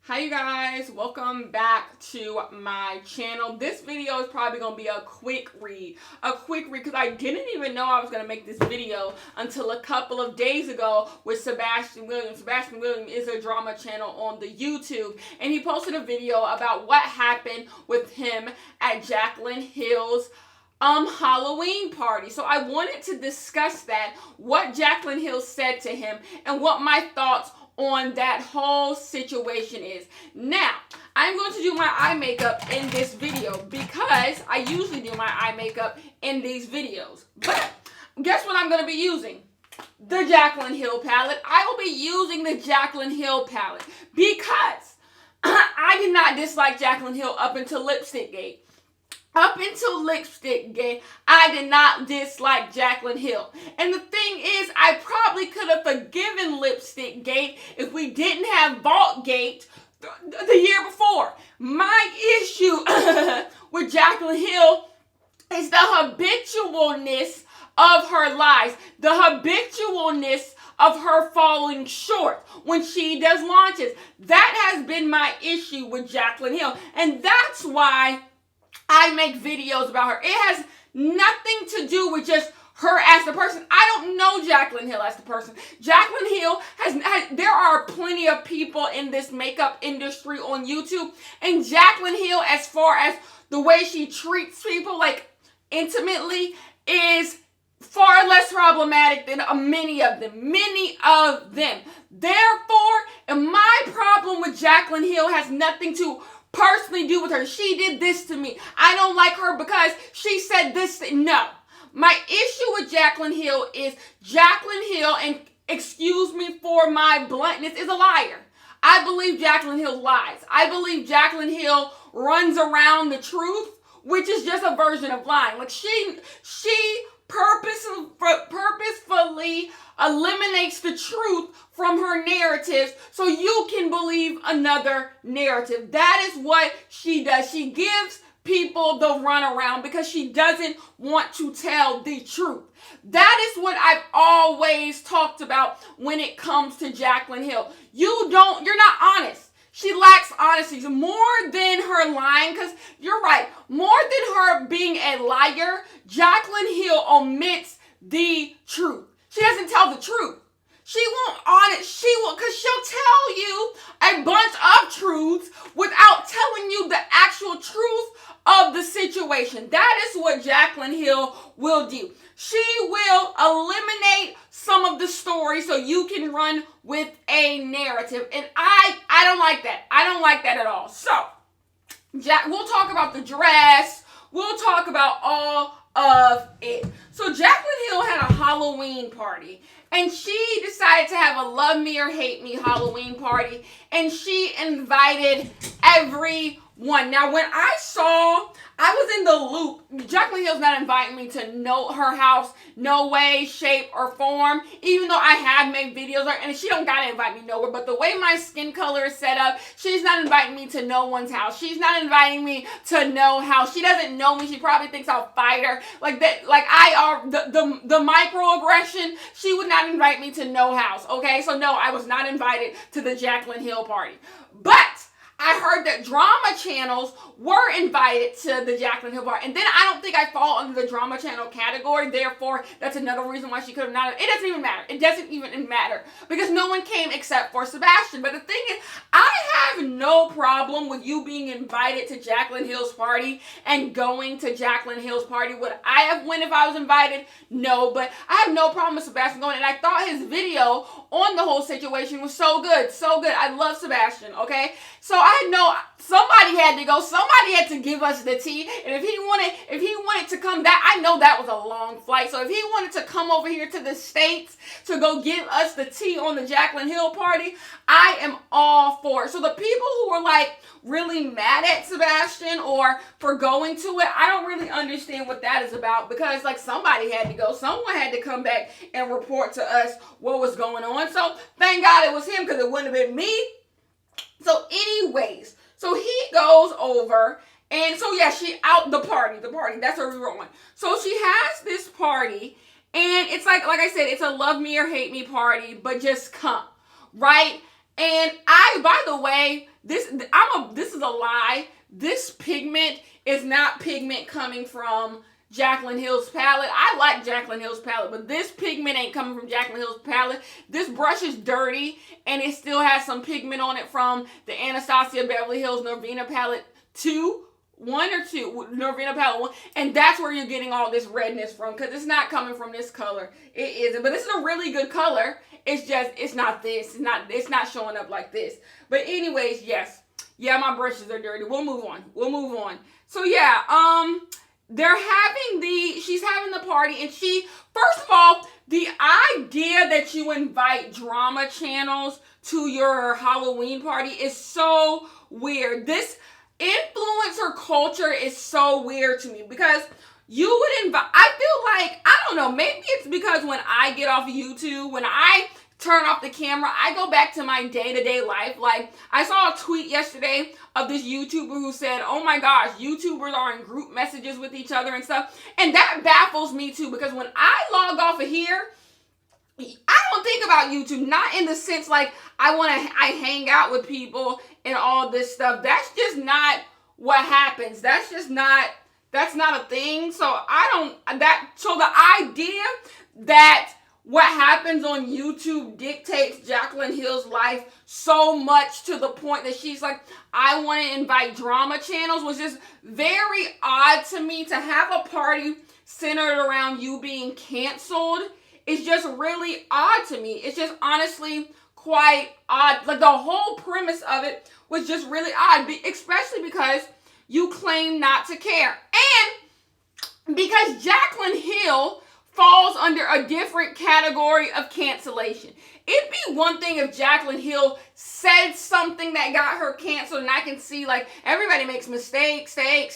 Hi you guys, welcome back to my channel. This video is probably going to be a quick read because I didn't even know I was going to make this video until a couple of days ago with Sebastian Williams. Sebastian Williams is a drama channel on the YouTube, and he posted a video about what happened with him at Jaclyn Hill's Halloween party. So I wanted to discuss that, what Jaclyn Hill said to him, and what my thoughts on that whole situation is. Now, I'm going to do my eye makeup in this video because I usually do my eye makeup in these videos. But guess what I'm going to be using? The Jaclyn Hill palette. I will be using the Jaclyn Hill palette because I did not dislike Jaclyn Hill up until Lipstick Gate. Up until Lipstick Gate, I did not dislike Jaclyn Hill. And the thing is, I probably could have forgiven Lipstick Gate if we didn't have Vault Gate the year before. My issue with Jaclyn Hill is the habitualness of her lies, the habitualness of her falling short when she does launches. That has been my issue with Jaclyn Hill, and that's why I make videos about her. It has nothing to do with just her as the person. I don't know Jaclyn Hill as the person. Jaclyn Hill there are plenty of people in this makeup industry on YouTube, and Jaclyn Hill, as far as the way she treats people, like intimately, is far less problematic than many of them. Therefore, and my problem with Jaclyn Hill has nothing to personally do with her. She did this to me. I don't like her because she said this. No. My issue with Jaclyn Hill is Jaclyn Hill, and excuse me for my bluntness, is a liar. I believe Jaclyn Hill lies. I believe Jaclyn Hill runs around the truth, which is just a version of lying. Like she purposefully eliminates the truth from her narratives so you can believe another narrative. That is what she does. She gives people the runaround because she doesn't want to tell the truth. That is what I've always talked about when it comes to Jaclyn Hill. You're not honest. She lacks honesty more than her lying, because you're right, more than her being a liar, Jaclyn Hill omits the truth. She doesn't tell the truth. She won't honest. Because she'll tell you a bunch of truths without telling you the actual truth of the situation. That is what Jaclyn Hill will do. She will eliminate some of the story so you can run with a narrative. And I don't like that. I don't like that at all. So, we'll talk about the dress. We'll talk about all of it. So Jaclyn Hill had a Halloween party, and she decided to have a love me or hate me Halloween party, and she invited everyone. Now, when I was in the loop. Jaclyn Hill's not inviting me to her house, no way, shape, or form, even though I have made videos, and she don't gotta invite me nowhere, but the way my skin color is set up, she's not inviting me to no one's house. She's not inviting me to no house. She doesn't know me. She probably thinks I'll fight her. Like that, like the microaggression, she would not invite me to no house, okay? So no, I was not invited to the Jaclyn Hill party. But I heard that drama channels were invited to the Jaclyn Hill party. And then I don't think I fall under the drama channel category. Therefore, that's another reason why she could have not. It doesn't even matter. It doesn't even matter. Because no one came except for Sebastian. But the thing is, I have no problem with you being invited to Jaclyn Hill's party and going to Jaclyn Hill's party. Would I have went if I was invited? No. But I have no problem with Sebastian going. And I thought his video on the whole situation was so good. So good. I love Sebastian, okay? So I know somebody had to go. Somebody had to give us the tea. And if he wanted to come back, I know that was a long flight. So if he wanted to come over here to the States to go give us the tea on the Jaclyn Hill party, I am all for it. So the people who were like really mad at Sebastian or for going to it, I don't really understand what that is about, because like somebody had to go. Someone had to come back and report to us what was going on. So thank God it was him, because it wouldn't have been me. So anyways, so he goes over, and so yeah, she out the party, that's where we were on. So she has this party, and it's like I said, it's a love me or hate me party, but just come, right? And by the way, this is a lie. This pigment is not pigment coming from Jaclyn Hill's palette. I like Jaclyn Hill's palette, but this pigment ain't coming from Jaclyn Hill's palette. This brush is dirty, and it still has some pigment on it from the Anastasia Beverly Hills Norvina palette 2. 1 or 2, Norvina palette 1, and that's where you're getting all this redness from, because it's not coming from this color. It isn't, but this is a really good color. It's just, it's not this. It's not showing up like this. But anyways, yes. Yeah, my brushes are dirty. We'll move on. So yeah, she's having the party, and first of all, the idea that you invite drama channels to your Halloween party is so weird. This influencer culture is so weird to me, because you would invite, I feel like, I don't know, maybe it's because when I get off of YouTube, when I turn off the camera, I go back to my day-to-day life. Like, I saw a tweet yesterday of this YouTuber who said, oh my gosh, YouTubers are in group messages with each other and stuff, and that baffles me too, because when I log off of here, I don't think about YouTube, not in the sense like I hang out with people and all this stuff. That's just not what happens. That's not a thing. So so the idea that what happens on YouTube dictates Jaclyn Hill's life so much to the point that she's like, I want to invite drama channels, was just very odd to me. To have a party centered around you being canceled is just really odd to me. It's just honestly quite odd. Like, the whole premise of it was just really odd, especially because you claim not to care. And because Jaclyn Hill falls under a different category of cancellation. It'd be one thing if Jaclyn Hill said something that got her canceled, and I can see, like, everybody makes mistakes, I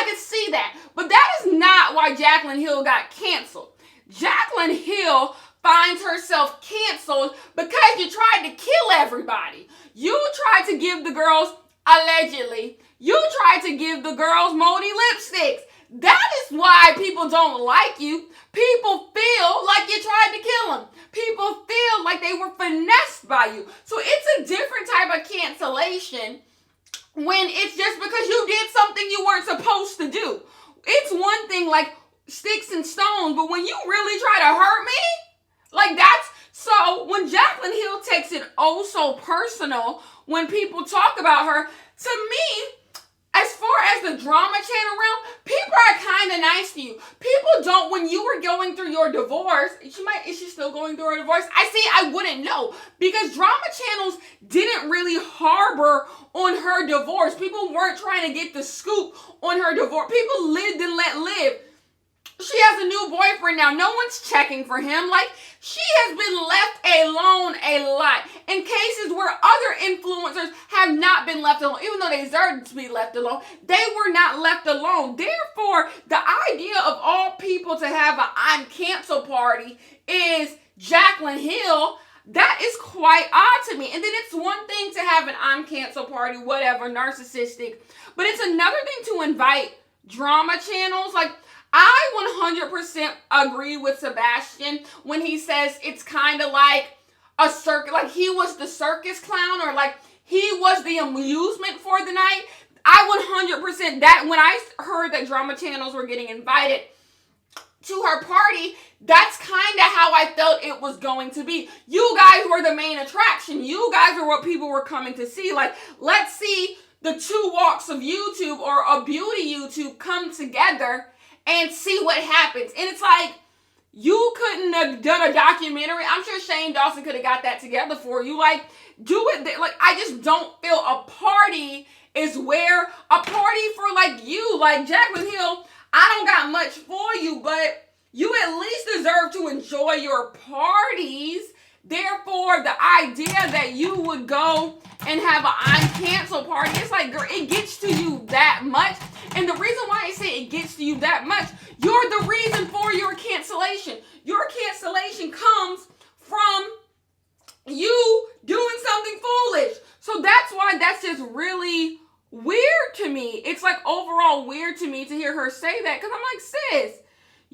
can see that. But that is not why Jaclyn Hill got canceled. Jaclyn Hill finds herself canceled because you tried to kill everybody. You tried to give the girls, allegedly, moldy lipsticks. That is why people don't like you. People feel like you tried to kill them. People feel like they were finessed by you. So it's a different type of cancellation when it's just because you did something you weren't supposed to do. It's one thing like sticks and stones, but when you really try to hurt me, like, that's, so when Jaclyn Hill takes it oh so personal when people talk about her, to me, as far as the drama channel realm, people are kind of nice to you. People don't, when you were going through your divorce, is she still going through her divorce? I wouldn't know, because drama channels didn't really harbor on her divorce. People weren't trying to get the scoop on her divorce. People lived and let live. She has a new boyfriend now. No one's checking for him. Like, she has been left alone a lot. In cases where other influencers have not been left alone, even though they deserve to be left alone, they were not left alone. Therefore, the idea of all people to have an I'm cancel party is Jaclyn Hill. That is quite odd to me. And then it's one thing to have an I'm cancel party, whatever, narcissistic. But it's another thing to invite drama channels. Like, I 100% agree with Sebastian when he says it's kind of like a circus, like he was the circus clown, or like he was the amusement for the night. I 100% that when I heard that drama channels were getting invited to her party, that's kind of how I felt it was going to be. You guys were the main attraction. You guys are what people were coming to see. Like, let's see the two walks of YouTube or a beauty YouTube come together and see what happens. And it's like, you couldn't have done a documentary. I'm sure Shane Dawson could have got that together for you. Like, do it. Like, I just don't feel a party is where a party for, like, you, like Jaclyn Hill. I don't got much for you, but you at least deserve to enjoy your parties. Therefore, the idea that you would go and have a I'm cancel party, it's like, girl, it gets to you that much. And the reason why I say it gets to you that much, you're the reason for your cancellation. Your cancellation comes from you doing something foolish. So that's why that's just really weird to me. It's like overall weird to me to hear her say that, because I'm like, sis,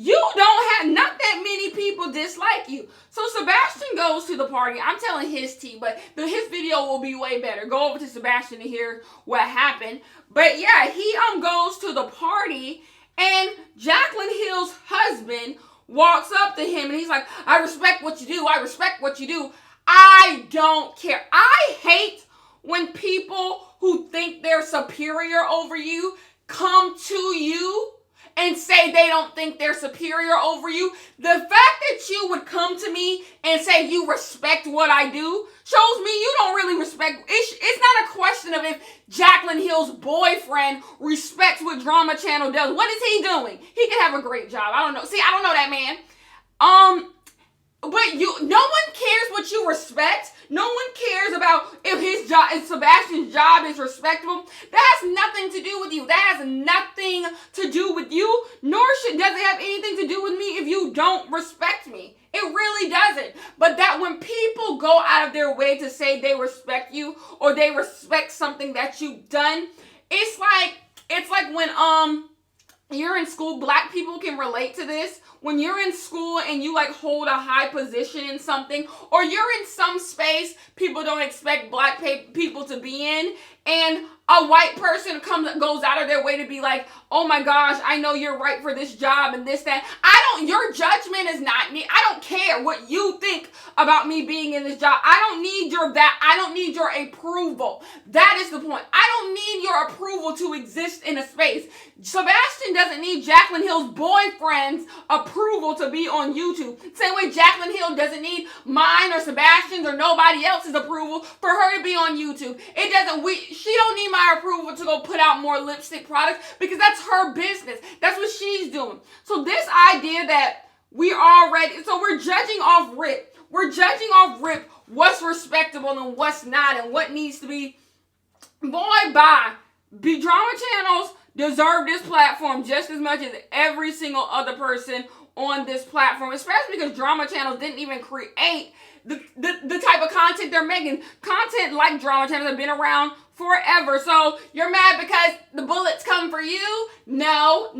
You don't have, not that many people dislike you. So Sebastian goes to the party. I'm telling his tea, but his video will be way better. Go over to Sebastian to hear what happened. But yeah, he goes to the party, and Jaclyn Hill's husband walks up to him, and he's like, I respect what you do. I respect what you do. I don't care. I hate when people who think they're superior over you come to you and say they don't think they're superior over you. The fact that you would come to me and say you respect what I do shows me you don't really respect. It's not a question of if Jaclyn Hill's boyfriend respects what Drama Channel does. What is he doing? He could have a great job. I don't know. See, I don't know that man. But no one cares what you respect. No one cares about if Sebastian's job is respectable. That has nothing to do with you. That has nothing to do with you, nor does it have anything to do with me if you don't respect me. It really doesn't. But that when people go out of their way to say they respect you or they respect something that you've done, it's like when you're in school. Black people can relate to this. When you're in school and you like hold a high position in something, or you're in some space people don't expect black people to be in, and a white person goes out of their way to be like, oh my gosh, I know you're right for this job and this, that. Your judgment is not me. I don't care what you think about me being in this job. I don't need I don't need your approval. That is the point. I don't need your approval to exist in a space. Sebastian doesn't need Jaclyn Hill's boyfriend's approval to be on YouTube. Same way Jaclyn Hill doesn't need mine or Sebastian's or nobody else's approval for her to be on YouTube. She don't need my approval to go put out more lipstick products because that's her business. That's what she's doing. So this idea that we're judging off rip. We're judging off rip what's respectable and what's not and what needs to be. Drama channels deserve this platform just as much as every single other person on this platform, especially because drama channels didn't even create the type of content they're making. Content like drama channels have been around forever. So you're mad because the bullets come for you? No.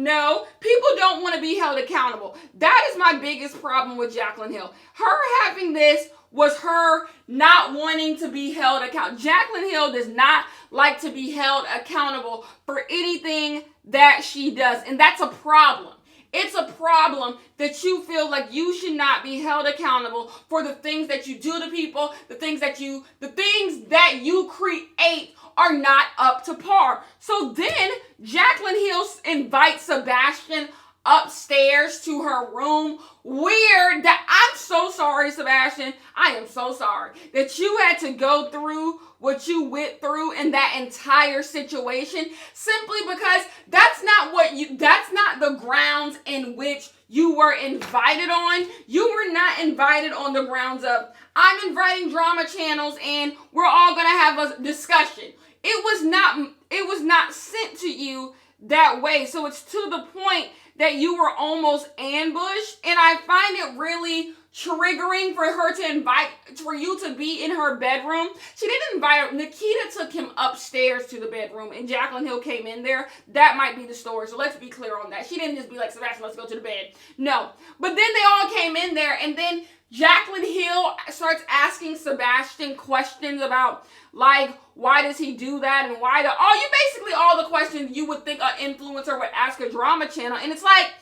People don't want to be held accountable. That is my biggest problem with Jaclyn Hill. Her having this was her not wanting to be held accountable. Jaclyn Hill does not like to be held accountable for anything that she does. And that's a problem. It's a problem that you feel like you should not be held accountable for the things that you do to people, the things that you create are not up to par. So then Jaclyn Hill invites Sebastian upstairs to her room. Weird. I'm so sorry, Sebastian. I am so sorry that you had to go through what you went through in that entire situation, simply because that's not the grounds in which you were invited on. You were not invited on the grounds of, I'm inviting drama channels and we're all going to have a discussion. It was not sent to you that way. So it's to the point that you were almost ambushed. And I find it really triggering for you to be in her bedroom. She didn't invite her. Nikita took him upstairs to the bedroom and Jaclyn Hill came in there. That might be the story. So let's be clear on that. She didn't just be like, Sebastian, let's go to the bed. No. But then they all came in there, and then Jaclyn Hill starts asking Sebastian questions about, like, why does he do that, and basically all the questions you would think an influencer would ask a drama channel. And it's like,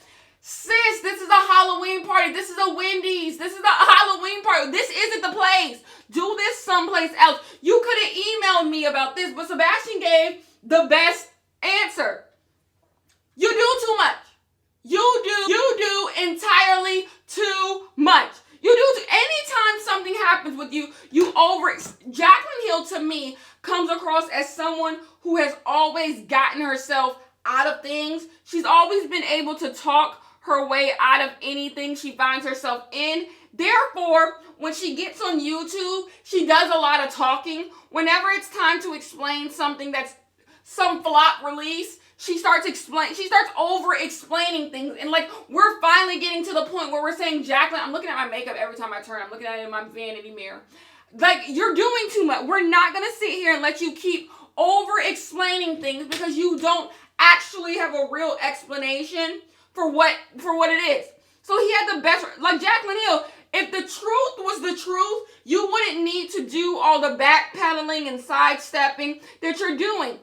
sis, this is a Halloween party. This is a Wendy's. This is a Halloween party. This isn't the place. Do this someplace else. You could have emailed me about this, but Sebastian gave the best answer. You do too much. You do entirely too much. Anytime something happens with you, Jaclyn Hill to me comes across as someone who has always gotten herself out of things. She's always been able to talk her way out of anything she finds herself in. Therefore, when she gets on YouTube, she does a lot of talking. Whenever it's time to explain something that's some flop release, she starts over-explaining things. And like, we're finally getting to the point where we're saying, Jaclyn, I'm looking at my makeup every time I turn. I'm looking at it in my vanity mirror. Like, you're doing too much. We're not going to sit here and let you keep over-explaining things because you don't actually have a real explanation for what it is. So he had the best, like Jaclyn Hill. If the truth was the truth, you wouldn't need to do all the backpedaling and sidestepping that you're doing.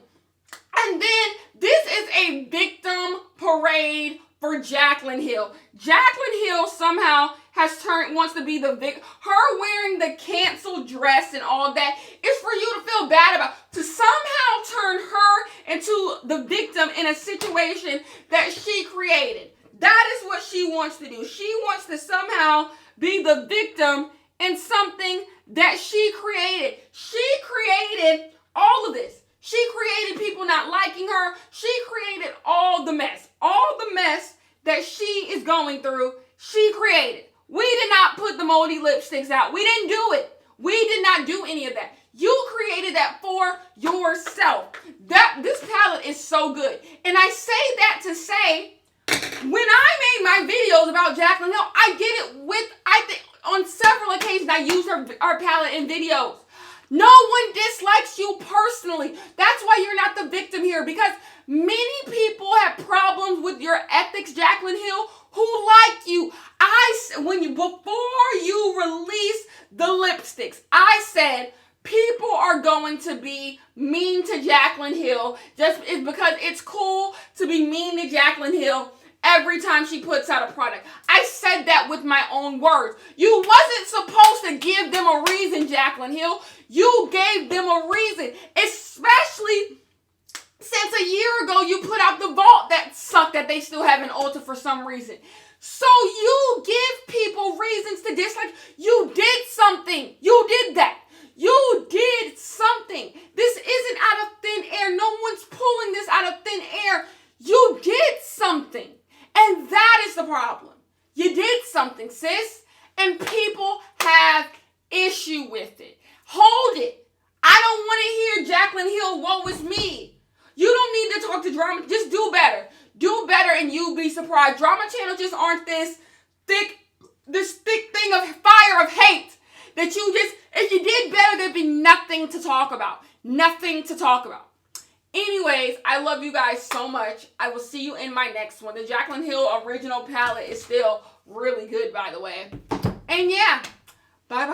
And then this is a victim parade for Jaclyn Hill. Jaclyn Hill somehow wants to be the victim. Her wearing the canceled dress and all that is for you to feel bad about. To somehow turn her into the victim in a situation that she created. That is what she wants to do. She wants to somehow be the victim in something that she created. She created all of this. She created people not liking her. She created all the mess. All the mess that she is going through, she created. We did not put the moldy lipsticks out. We didn't do it. We did not do any of that. You created that for yourself. This palette is so good. And I say that to say, when I made my videos about Jaclyn Hill, I did it on several occasions I used her palette in videos. No one dislikes you personally. That's why you're not the victim here, because many people have problems with your ethics, Jaclyn Hill, who like you. Before you release the lipsticks, I said people are going to be mean to Jaclyn Hill because it's cool to be mean to Jaclyn Hill every time she puts out a product. I said that with my own words. You wasn't supposed to give them a reason, Jaclyn Hill. You gave them a reason, especially since a year ago you put out the vault that sucked that they still haven't altered for some reason. So you give people reasons to dislike. You did something. You did that. You did something. This isn't out of thin air. No one's pulling this out of thin air. You did something. And that is the problem. You did something, sis. And people have issue with it. Hold it. I don't want to hear Jaclyn Hill, woe is me. You don't need to talk to drama. Just do better. Do better and you'll be surprised. Drama channels just aren't this thick thing of fire of hate that if you did better, there'd be nothing to talk about. Nothing to talk about. Anyways, I love you guys so much. I will see you in my next one. The Jaclyn Hill original palette is still really good, by the way. And yeah, bye-bye.